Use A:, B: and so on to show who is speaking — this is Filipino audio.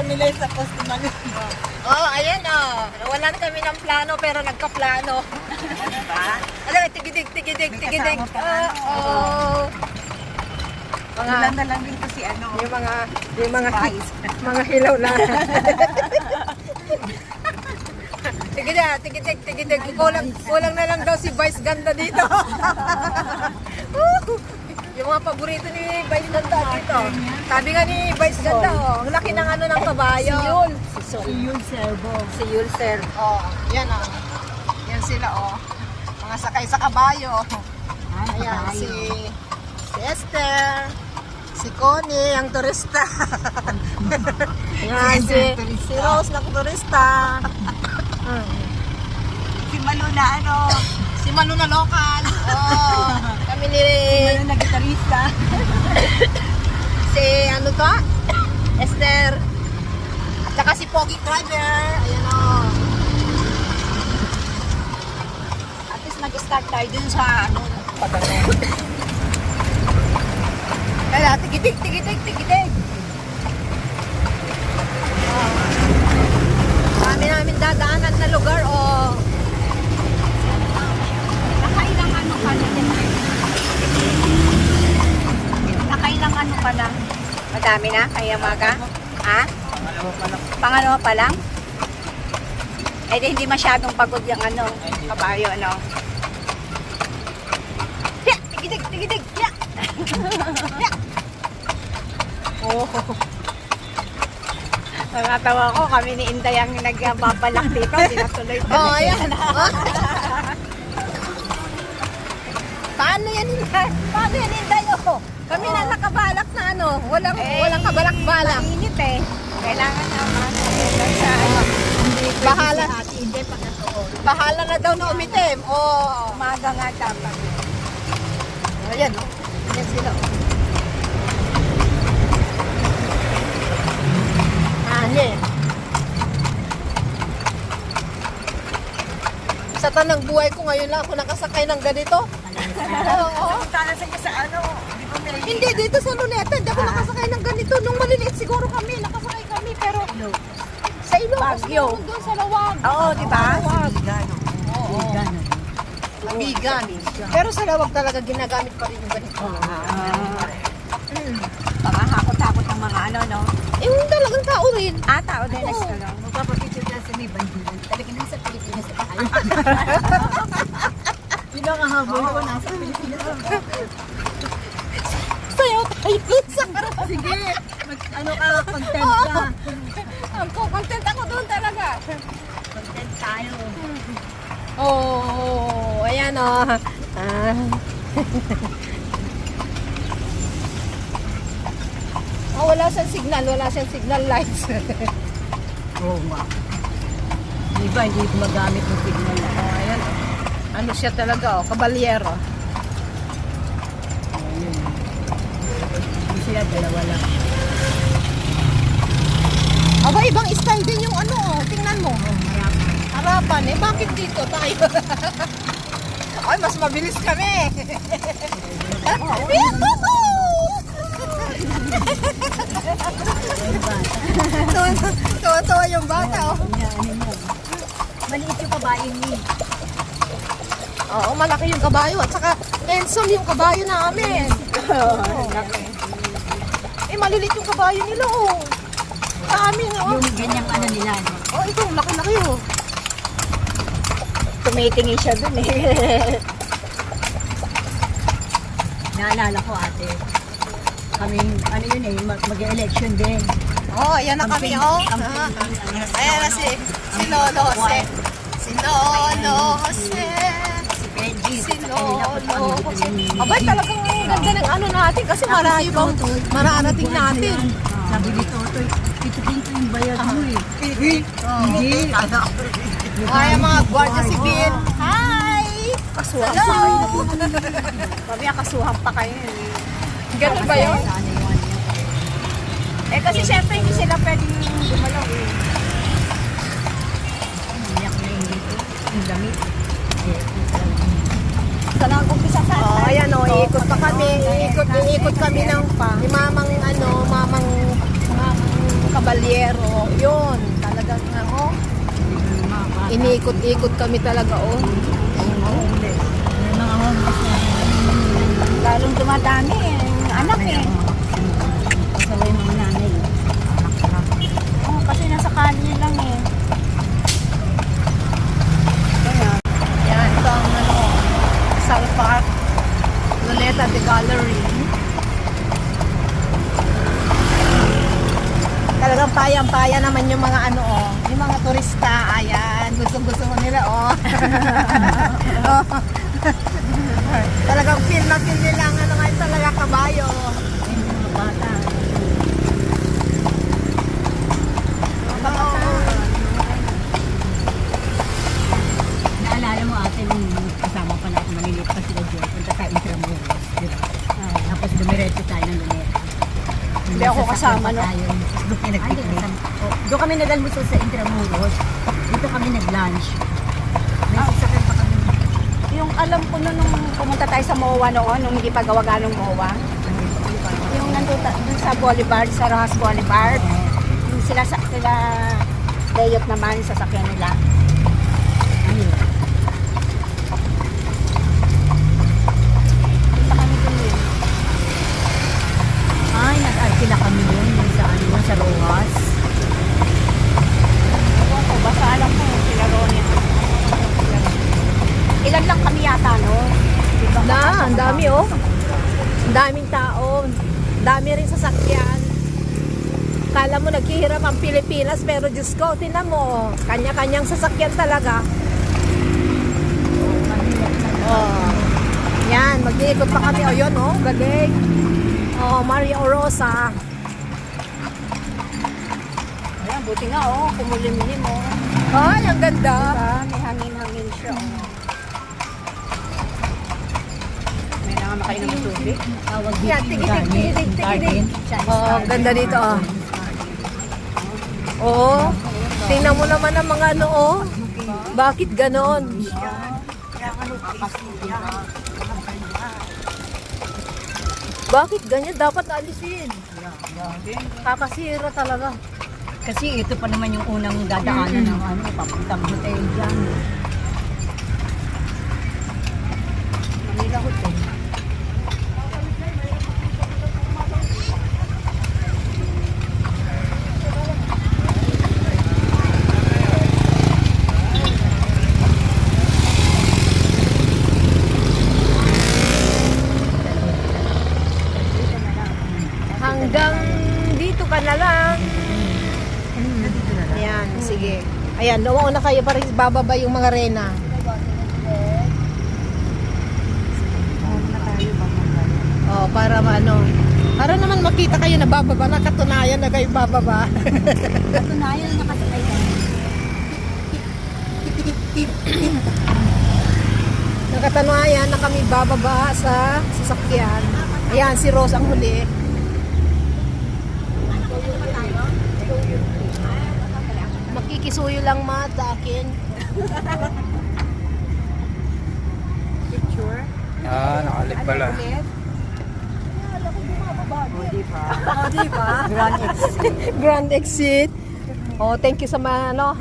A: nila sa customer.
B: Oh, ayan oh. Wala na kami ng plano pero nagka-plano.
A: Diba?
B: Alam, tigidig.
A: kasama pa,
B: Oh.
A: Ulan na lang dito si ano.
B: Yung mga
A: Spice.
B: mga hilaw na. Tigidig. Kulang na lang daw si Vice Ganda dito. Yung mga paborito ni Vice Ganda dito. Sabi nga ni Vice Ganda, oh, ang laki ng ano ng kabayo. Si Yul Servo. Si Yul Servo. Oh, yan oh. Yan sila oh. Mga sakay sa kabayo. Ayan, si Esther. Si Connie, ang turista. Yan, si Rose na turista.
A: Si Malu na ano.
B: Si Manu na local. Oh, kami ni
A: Malu na gitarista.
B: si ano to? Esther. At saka si Pogi Driver. Ayan o. At least nag-start tayo dun sa ano, pagano. Kaya tigidig. Marami namin dadaanan na lugar o.
A: Nakailang ano ka na? Nakailang ano ka na?
B: Madami na, kaya maga. Ha? Pangalawa pa lang? Eh di hindi masyadong pagod yung ano, kabayo ano. Hiya! Tigidig! Hiya! Hiya! Oh.
A: Nakatawa ko, kami ni Inday ang nagbabalak dito, dinatuloy pa.
B: Oh, ayan. Paano yan, Inday? Oh, kami na nakabalak na ano, walang kabalak-balak.
A: Mainit eh. Kailangan naman.
B: Bahala.
A: Si Inday pag natuon.
B: Bahala na daw na umitim. Oh,
A: Umaga nga dapat.
B: ayan. Ayan sila. Ayan. Sa tanang buhay ko ngayon lang ako nakasakay ng ganito. Oo.
A: Tala sa ano, di ba may
B: Hindi, dito sa Luneta, hindi ako nakasakay ng ganito. Nung maliliit siguro kami, nakasakay kami. Pero sa Ilocos,
A: Baguio.
B: doon sa Lawag.
A: Oo, di ba?
B: Lawag.
A: Oo.
B: Bigan. Pero sa Lawag talaga ginagamit pa rin yung ganito.
A: Baka hakot-hakot ng mga ano, no?
B: Eh, yung talagang tao rin.
A: Tao din
B: Oo.
A: na magpapapicture na sa may bandilan. Talaga nang sa Pilipinas sa tayo. Yun ang habol ko, nasa Pilipinas.
B: Sayo tayo sa
A: Sige, ano ka, content ka.
B: Ang content ako doon talaga.
A: Content tayo.
B: Oh, ayan oh. Oh, wala siyang signal lights.
A: Oo nga. Di ba, hindi magamit ng signal.
B: Oh, ayan oh. Ano siya talaga oh, kabalyero.
A: Ayun. Hindi sila, dalawa lang.
B: Aba, ibang style din yung ano oh, tingnan mo. Harapan eh, bakit dito tayo? Ay, mas mabilis kami. Tuwa yung bata oh.
A: Maliit yung kabayan ni.
B: Oo, malaki yung kabayo at saka handsome yung kabayo namin. Eh, malilit yung kabayo nila oh. Sa amin oh.
A: Yung ganyang ano nila. No?
B: Oh, ito, laki-laki oh.
A: Tumitingin siya dun eh. Naalala ko ate. Kami, ano yun eh, mag-election din.
B: Oh, ayan na kami oh. Ayan na si Lolo Jose. Si Lolo Jose.
A: Si Benji.
B: Si Lolo Jose. Abay, talagang ganda ng ano natin kasi marayo bang mararating natin.
A: Sabi ni Totoy, dito yung bayad mo eh. Hindi.
B: Ay, mga Guardia Civil. Hi!
A: Kasuhan
B: Hello!
A: pa kayo. Sabi niya, kasuhan pa kayo eh.
B: Ganun ba yun?
A: Eh kasi syempre hindi sila pwedeng gumalaw eh. Umiyak na yung dito. Yung damit. Sa lang umpisa sa
B: Oh, ayan oh, iikot pa kami. Iikot kami ng mamang kabalyero. oh, yun. Talagang, iniikot-ikot kami talaga, oh.
A: May mga homeless na
B: Lalong dumadami, anak eh.
A: kasabay mga nanay.
B: Oh, kasi nasa kanyo lang eh. Ayan. Yan, ito ang Sal Park, Luneta de Gallery. Talagang payang-paya naman yung mga yung mga turista. Ayan, gusto-gusto mo nila, oh. Oh. Talagang feel na feel nila ang ngayon talaga kabayo.
A: Yung mga bata. Naalala mo ate nung kasama pa natin maliliit pa sila Joy. Punta tayo Intramuros. Diba? Tapos dumiretso tayo ng Luneta.
B: Hindi ako kasama, no?
A: Doon kami nag-picnic. Doon kami nag-almusal sa Intramuros. Dito kami nag-lunch. May sasakyan pa kami.
B: Yung alam ko nung pumunta tayo sa MOA noon, nung hindi pa gawa ganong MOA. Yung nandun dun sa Boulevard, sa Rojas Boulevard. Yung sila Dayot naman sa sakyan nila.
A: Ayun.
B: Punta kami dun yun.
A: Ay, nag-arkila kami yun sa Rojas.
B: Ewan ko, basta alam ko sila Ronia. Ilan lang kami yata, no? Ang dami, oh. Ang daming tao. Dami rin sasakyan. Kala mo naghihirap ang Pilipinas, pero Diyos ko, tinan mo, kanya-kanyang sasakyan talaga. Oh. Yan, mag-iikot pa kami. O yun, oh, galing. Oh, Maria Orosa. Ayan, buti nga, oh, kumulimlim, oh. Ay, ang ganda. May hangin-hangin siya, oh. May nakamakain ng tubig.
A: Tawag dito
B: Yan,
A: yung
B: tigidig.
A: garden.
B: Oh, ang ganda dito, oh. Oo. Tingnan mo naman ang mga oh. Bakit ganon? Bakit ganyan? Dapat alisin. Kakasira talaga.
A: Kasi ito pa naman yung unang dadaanan ng papuntang hotel dyan.
B: Manila Hotel. Hanggang dito ka na lang. Ayan, sige. Ayan, nawaon na kayo para bababa yung mga rena. Oh, para para naman makita kayo na bababa na, katunayan na kayo bababa.
A: Katunayan na nakasakay ka.
B: Nakatunayan na kami bababa sa sasakyan. Ayan, si Rose ang huli. Makikisuyo lang sa akin. Picture.
C: Nakalip pala.
B: Oh, di ba?
A: Grand exit.
B: Grand exit. Oh, thank you sa mga